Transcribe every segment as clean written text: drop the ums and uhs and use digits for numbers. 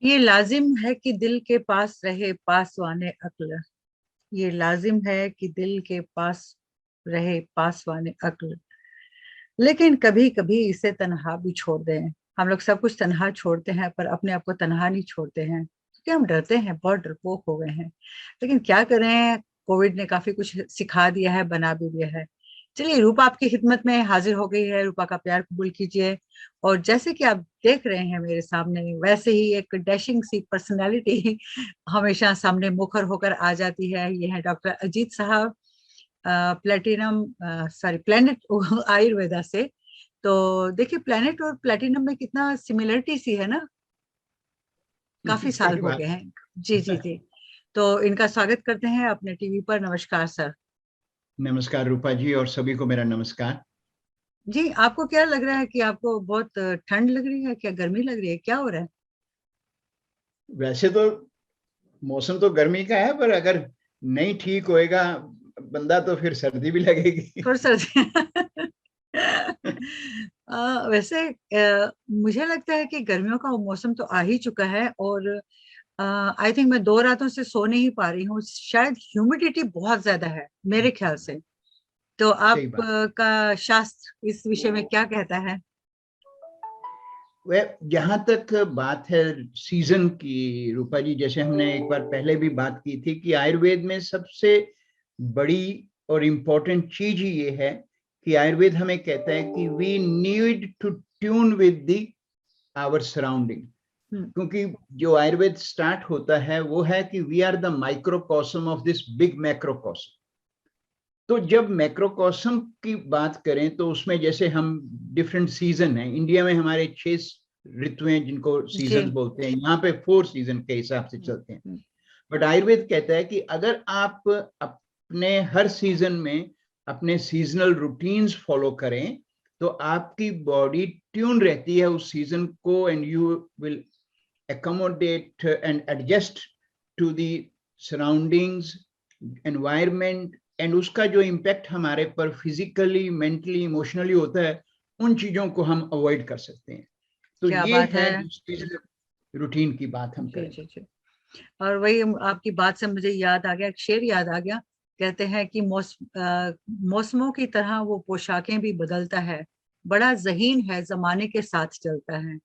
ये लाजिम है कि दिल के पास रहे पासवाने अक्ल। ये लाजिम है कि दिल के पास रहे पासवाने अक्ल, लेकिन कभी कभी इसे तन्हा भी छोड़ दें। हम लोग सब कुछ तन्हा छोड़ते हैं पर अपने आप को तन्हा नहीं छोड़ते हैं, क्योंकि हम डरते हैं, बहुत डरपोक हो गए हैं। लेकिन क्या करें, कोविड ने काफी कुछ सिखा दिया है, बना भी दिया है। चलिए, रूपा आपकी खिदमत में हाजिर हो गई है। रूपा का प्यार कबूल कीजिए। और जैसे कि आप देख रहे हैं मेरे सामने, वैसे ही एक डैशिंग सी पर्सनालिटी हमेशा सामने मुखर होकर आ जाती है। ये है डॉक्टर अजीत साहब, प्लेटिनम, सॉरी, प्लेनेट आयुर्वेदा से। तो देखिए, प्लेनेट और प्लेटिनम में कितना सिमिलरिटी सी है ना। काफी साल सही हो बात। गए हैं। जी जी जी। तो इनका स्वागत करते हैं अपने टीवी पर। नमस्कार सर। नमस्कार रूपा जी, और सभी को मेरा नमस्कार। जी, आपको क्या लग रहा है कि आपको बहुत ठंड लग रही है, क्या गर्मी लग रही है, क्या हो रहा है? वैसे तो मौसम तो गर्मी का है, पर अगर नहीं ठीक होएगा बंदा तो फिर सर्दी भी लगेगी। थोड़ा सर्दी वैसे मुझे लगता है कि गर्मियों का मौसम तो आ ही चुका है। और आई थिंक मैं 2 रातों से सो नहीं पा रही हूँ। शायद ह्यूमिडिटी बहुत ज्यादा है मेरे ख्याल से। तो आप सही बात। का शास्त्र इस विषय में क्या कहता है? वह जहां तक बात है सीजन की, रूपा जी, जैसे हमने एक बार पहले भी बात की थी कि आयुर्वेद में सबसे बड़ी और इम्पोर्टेंट चीज ही ये है कि आयुर्वेद हमें कहता है कि we need to tune with the our surrounding. Hmm. क्योंकि जो आयुर्वेद स्टार्ट होता है वो है कि we are the microcosm of this big macrocosm. तो जब मैक्रोकॉस्म की बात करें तो उसमें जैसे हम डिफरेंट सीजन है, इंडिया में हमारे 6 ऋतुएं जिनको जी। सीजन बोलते हैं, यहाँ पे 4 सीजन के हिसाब से चलते हैं। हम्म। बट आयुर्वेद कहता है कि अगर आप अपने हर सीजन में अपने सीजनल रूटीन्स फॉलो करें तो आपकी बॉडी ट्यून रहती है उस सीजन को, and you will accommodate and adjust to the surroundings, environment, and उसका जो इम्पैक्ट हमारे पर फिजिकली, मेंटली, इमोशनली होता है, उन चीजों को हम अवॉइड कर सकते हैं। तो क्या ये बात है। है जिस रूटीन की बात हम जी करें। जी जी। और वही आपकी बात से मुझे याद आ गया, एक शेर याद आ गया। कहते हैं कि मौसमों की तरह वो पोशाकें भी बदलता है, बड़ा ज़हीन है जमाने के साथ चलता है।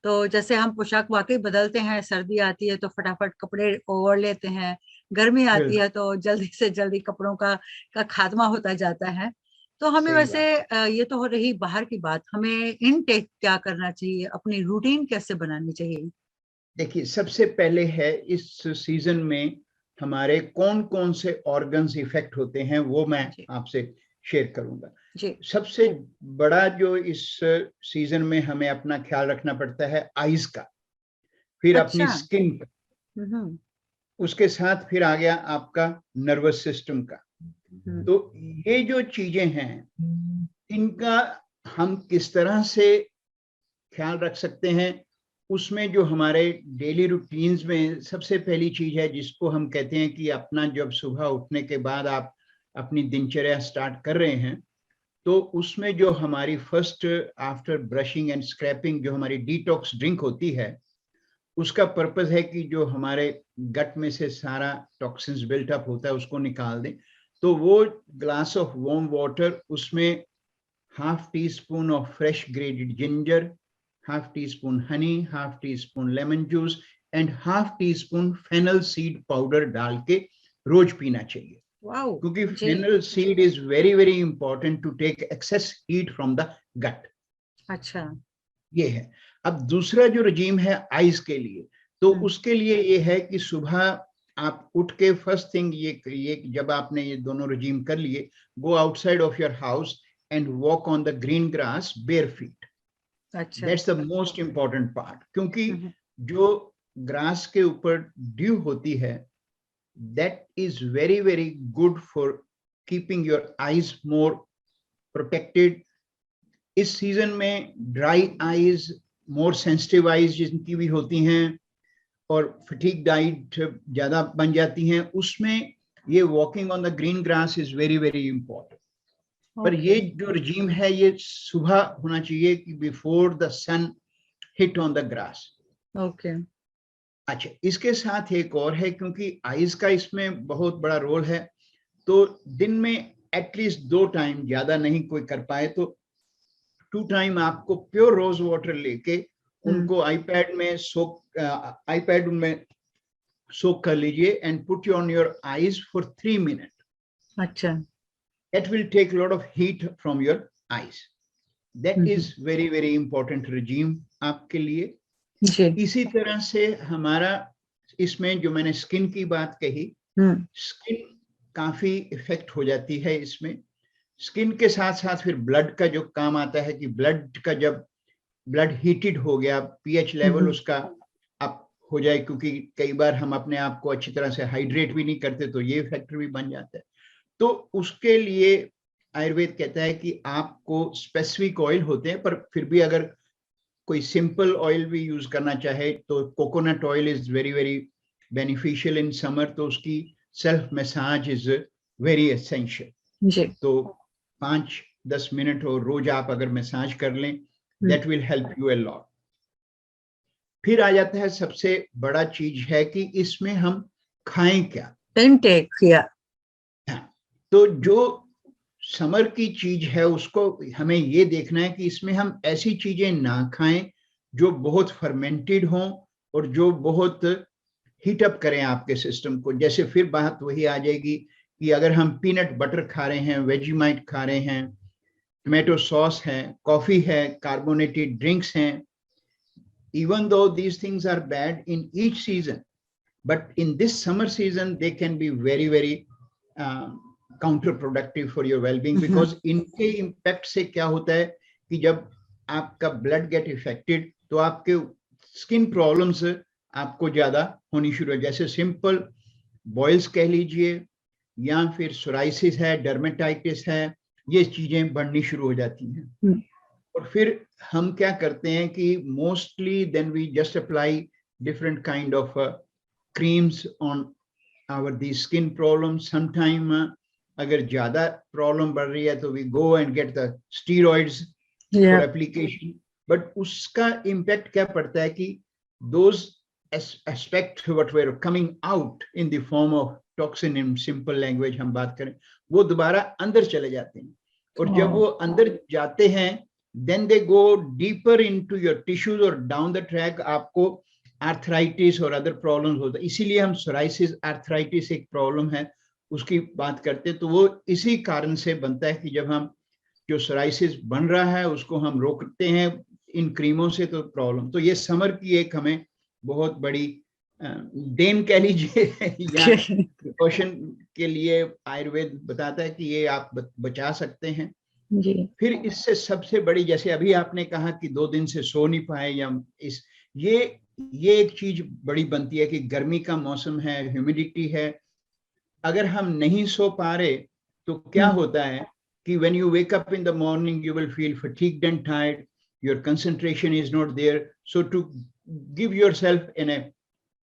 तो जैसे हम पोशाक वाकई बदलते हैं, सर्दी आती है तो फटाफट कपड़े ओढ़ लेते हैं, गर्मी आती बिल्कुल है तो जल्दी से जल्दी कपड़ों का खात्मा होता जाता है। तो हमें सही वैसे बात। ये तो हो रही बाहर की बात, हमें इनटेक क्या करना चाहिए, अपनी रूटीन कैसे बनानी चाहिए? देखिए, सबसे पहले है इस सीजन में हमारे कौन कौन से ऑर्गन्स इफेक्ट होते हैं वो मैं जी आपसे शेयर करूंगा। जी। सबसे बड़ा जो इस सीजन में हमें अपना ख्याल रखना पड़ता है आईज का, फिर अपनी अच्छा। स्किन का, हम्म। उसके साथ फिर आ गया आपका नर्वस सिस्टम का। हम्म। तो ये जो चीजें हैं इनका हम किस तरह से ख्याल रख सकते हैं, उसमें जो हमारे डेली रूटीन्स में सबसे पहली चीज है जिसको हम कहते हैं कि अपना जब सुबह उठने के बाद आप अपनी दिनचर्या स्टार्ट कर रहे हैं, तो उसमें जो हमारी first after brushing and scraping जो हमारी डिटॉक्स ड्रिंक होती है, उसका पर्पस है कि जो हमारे गट में से सारा टॉक्सिन्स बिल्ट अप होता है उसको निकाल दें। तो वो ग्लास ऑफ वार्म वाटर, उसमें half teaspoon of fresh grated ginger, half teaspoon honey, half teaspoon lemon juice and half teaspoon fennel seed powder डाल के रोज पीना चाहिए। वाओ। क्योंकि जी। Fennel seed is very very important to take excess heat from the gut. अच्छा। ये है। अब दूसरा जो रजीम है आइज के लिए, तो हम्म। उसके लिए ये है कि सुबह आप उठ के फर्स्ट थिंग ये जब आपने ये दोनों रजीम कर लिए, go outside of your house and walk on the green grass bare feet. अच्छा। That's the most important part, क्योंकि हम्म। जो ग्रास के ऊपर ड्यू होती है, that is very very good for keeping your eyes more protected. इस season में dry eyes, more sensitive eyes जिनकी भी होती हैं और फटीग डाइट ज्यादा बन जाती हैं, उसमें ये walking on the green grass is very very important. पर ओके। ये जो रजीम है ये सुबह होना चाहिए कि before the sun hit on the grass. Okay. अच्छा, इसके साथ एक और है, क्योंकि आइज का इसमें बहुत बड़ा रोल है, तो दिन में एटलीस्ट 2 टाइम, ज्यादा नहीं कोई कर पाए तो 2 टाइम आपको प्योर रोज वाटर लेके उनको आईपैड में सोक कर लीजिए and put on your eyes for 3 minute. अच्छा. That will take a lot of heat from your eyes. That is very very important regime आपके लिए. जी. इसी तरह से हमारा इसमें जो मैंने स्किन की बात कही, स्किन काफी इफेक्ट हो जाती है इसमें. स्किन के साथ साथ फिर ब्लड का जो काम आता है कि ब्लड का जब ब्लड हीटेड हो गया, पीएच लेवल उसका अप हो जाए, क्योंकि कई बार हम अपने आप को अच्छी तरह से हाइड्रेट भी नहीं करते, तो ये फैक्टर भी बन जाता है. तो उसके लिए आयुर्वेद कहता है कि आपको स्पेसिफिक ऑयल होते हैं, पर फिर भी अगर कोई सिंपल ऑयल भी यूज करना चाहे तो coconut oil is very very beneficial in summer, तो उसकी self massage is very essential. तो 5-10 मिनट और रोज आप अगर मसाज कर लें, that will help you a lot. फिर आ जाता है सबसे बड़ा चीज है कि इसमें हम खाएं क्या, इनटेक किया. तो जो समर की चीज है उसको हमें ये देखना है कि इसमें हम ऐसी चीजें ना खाएं जो बहुत फर्मेंटेड हों और जो बहुत हीट अप करें आपके सिस्टम को. जैसे फिर बात वही आ जाएगी कि अगर हम पीनट बटर खा रहे हैं, वेजीमाइट खा रहे हैं, टोमेटो सॉस है, कॉफी है, कार्बोनेटेड ड्रिंक्स हैं, even though these things are bad in each season, but in this summer season they can be very very counterproductive for your well-being, because इनके impact से क्या होता है कि जब आपका blood get affected तो आपके skin problems आपको ज्यादा होनी शुरू हो, जैसे simple boils कह लीजिए या फिर psoriasis है, dermatitis है, ये चीजें बढ़नी शुरू हो जाती हैं. और फिर हम क्या करते हैं कि mostly then we just apply different kind of creams on our the skin problem. Sometime अगर ज्यादा प्रॉब्लम बढ़ रही है तो we go and get the steroids for application. But उसका इम्पैक्ट क्या पड़ता है कि those aspect what were coming out in the form of toxin, in simple language हम बात करें, वो दोबारा अंदर चले जाते हैं. और जब वो अंदर जाते हैं then they go deeper into your tissues और down the track आपको arthritis और other problems होता है. इसीलिए हम psoriasis, arthritis एक problem है उसकी बात करते हैं. तो वो इसी कारण से बनता है कि जब हम जो psoriasis बन रहा है उसको हम रोकते हैं इन क्रीमों से, तो प्रॉब्लम. तो ये समर की एक हमें बहुत बड़ी देन कह लीजिए या प्रिकॉशन के लिए आयुर्वेद बताता है कि ये आप बचा सकते हैं. जी. फिर इससे सबसे बड़ी, जैसे अभी आपने कहा कि 2 दिन से सो नहीं पाए, या ये एक चीज बड़ी बनती है कि गर्मी का मौसम है, ह्यूमिडिटी है, अगर हम नहीं सो पा रहे तो क्या होता है कि when you wake up in the morning you will feel fatigued and tired, your concentration is not there. So to give yourself in a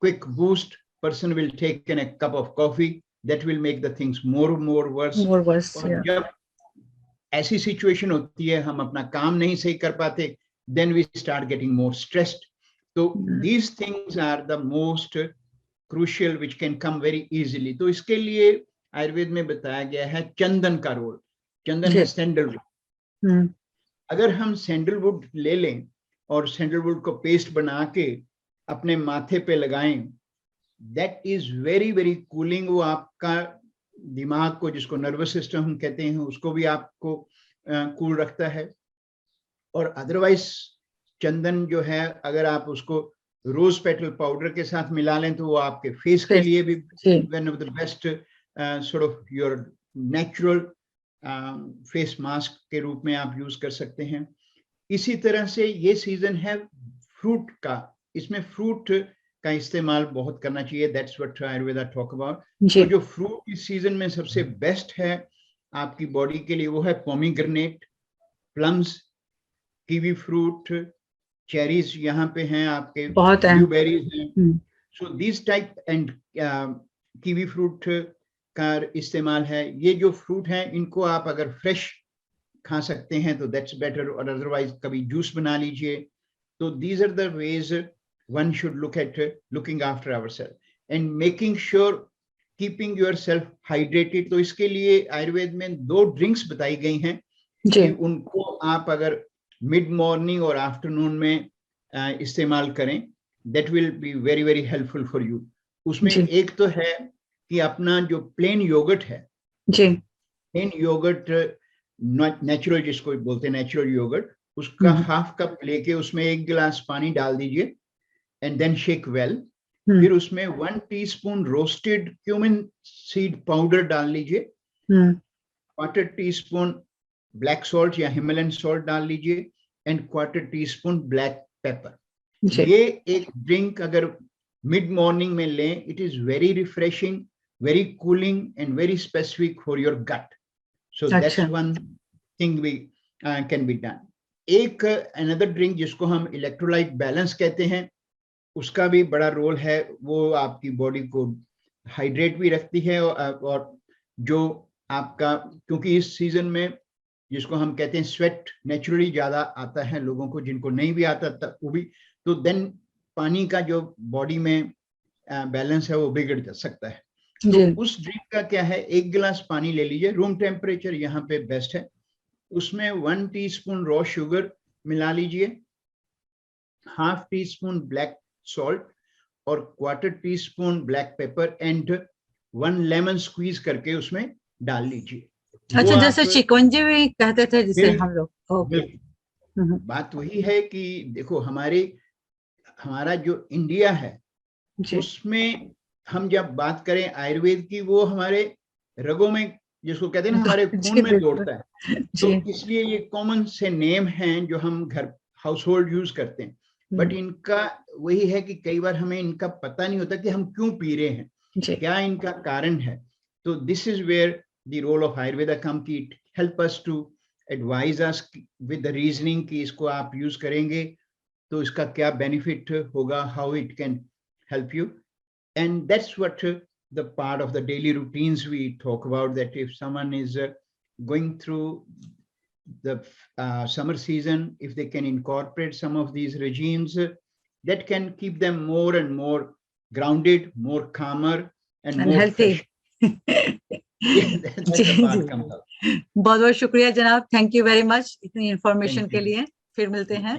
quick boost, person will take in a cup of coffee, that will make the things more worse. और जब ऐसी situation होती है हम अपना काम नहीं सही कर पाते, then we start getting more stressed. So these things are the most crucial which can come very easily. तो इसके लिए आयुर्वेद में बताया गया है चंदन का रोल. चंदन है सैंडलवुड. अगर हम सैंडलवुड ले लें और सैंडलवुड को पेस्ट बना के अपने माथे पे लगाएं, that is very very cooling. वो आपका दिमाग को, जिसको नर्वस सिस्टम हम कहते हैं, उसको भी आपको कूल रखता है. और अदरवाइज चंदन जो है अगर आप उसको रोज पेटल पाउडर के साथ मिला लें तो वो आपके फेस के लिए भी one of the best sort of your natural face mask के रूप में आप यूज कर सकते हैं. इसी तरह से ये सीजन है फ्रूट का, इसमें फ्रूट का इस्तेमाल बहुत करना चाहिए. That's what Ayurveda talk about. तो जो फ्रूट इस सीजन में सबसे बेस्ट है आपकी बॉडी के लिए वो है pomegranate, plums, kiwi fruit, cherries यहाँ पे हैं आपके, ब्लूबेरीज हैं. So this type and kiwi fruit का इस्तेमाल है. ये जो फ्रूट हैं इनको आप अगर फ्रेश खा सकते हैं तो दैट्स बेटर, और अदरवाइज कभी जूस बना लीजिए. तो these are the ways one should look at looking after ourselves and making sure keeping yourself hydrated. तो इसके लिए आयुर्वेद में 2 ड्रिंक्स बताई गई हैं कि उनको आप अगर मिड मॉर्निंग और आफ्टरनून में इस्तेमाल करें, that will be very very helpful for you. उसमें एक तो है कि अपना जो प्लेन योगर्ट है, प्लेन योगर्ट नेचुरल जिसको बोलते हैं नेचुरल योगर्ट, उसका हाफ कप लेके उसमें 1 गिलास पानी डाल दीजिए एंड देन शेक वेल. फिर उसमें 1 teaspoon roasted cumin seed powder डाल लीजिए, 1/4 टीस्पून ब्लैक सॉल्ट या हिमालयन सॉल्ट डाल लीजिए एंड 1/4 टीस्पून ब्लैक पेपर. ये एक ड्रिंक अगर मिड मॉर्निंग में लें, it is very refreshing, very cooling and very specific for your gut. So that's one thing we can be done. एक another drink जिसको हम इलेक्ट्रोलाइट बैलेंस कहते हैं, उसका भी बड़ा रोल है. वो आपकी बॉडी को हाइड्रेट भी रखती है और जो आपका, क्योंकि इस सीजन में जिसको हम कहते हैं स्वेट नेचुरली ज्यादा आता है लोगों को, जिनको नहीं भी आता वो भी, तो देन पानी का जो बॉडी में बैलेंस है वो बिगड़ जा सकता है. तो उस ड्रिंक का क्या है, 1 गिलास पानी ले लीजिए, रूम टेम्परेचर यहाँ पे बेस्ट है. उसमें 1 टीस्पून रॉ शुगर मिला लीजिए, 1/2 टीस्पून ब्लैक सॉल्ट और 1/4 teaspoon black pepper and 1 lemon squeeze करके उसमें डाल लीजिए. अच्छा, जैसे शिकंजी भी कहते थे जिसे हम लोग. बात वही है कि देखो हमारा जो इंडिया है उसमें हम जब बात करें आयुर्वेद की, वो हमारे रगों में, जिसको कहते हैं ना, हमारे खून में दौड़ता है. तो इसलिए ये कॉमन से नेम हैं जो हम घर हाउस होल्ड यूज करते हैं. बट इनका वही है कि कई बार हमें इनका पता नहीं होता कि हम क्यों पी रहे हैं, क्या इनका कारण है. तो this is where the role of Ayurveda come की it help us to advise us with the reasoning कि इसको आप यूज करेंगे तो इसका क्या बेनिफिट होगा, how it can help you. And that's what the part of the daily routines we talk about, that if someone is going through the summer season, if they can incorporate some of these regimes, that can keep them more and more grounded, more calmer and more healthy. बहुत बहुत शुक्रिया जनाब, thank you very much इतनी information के लिए. फिर मिलते हैं.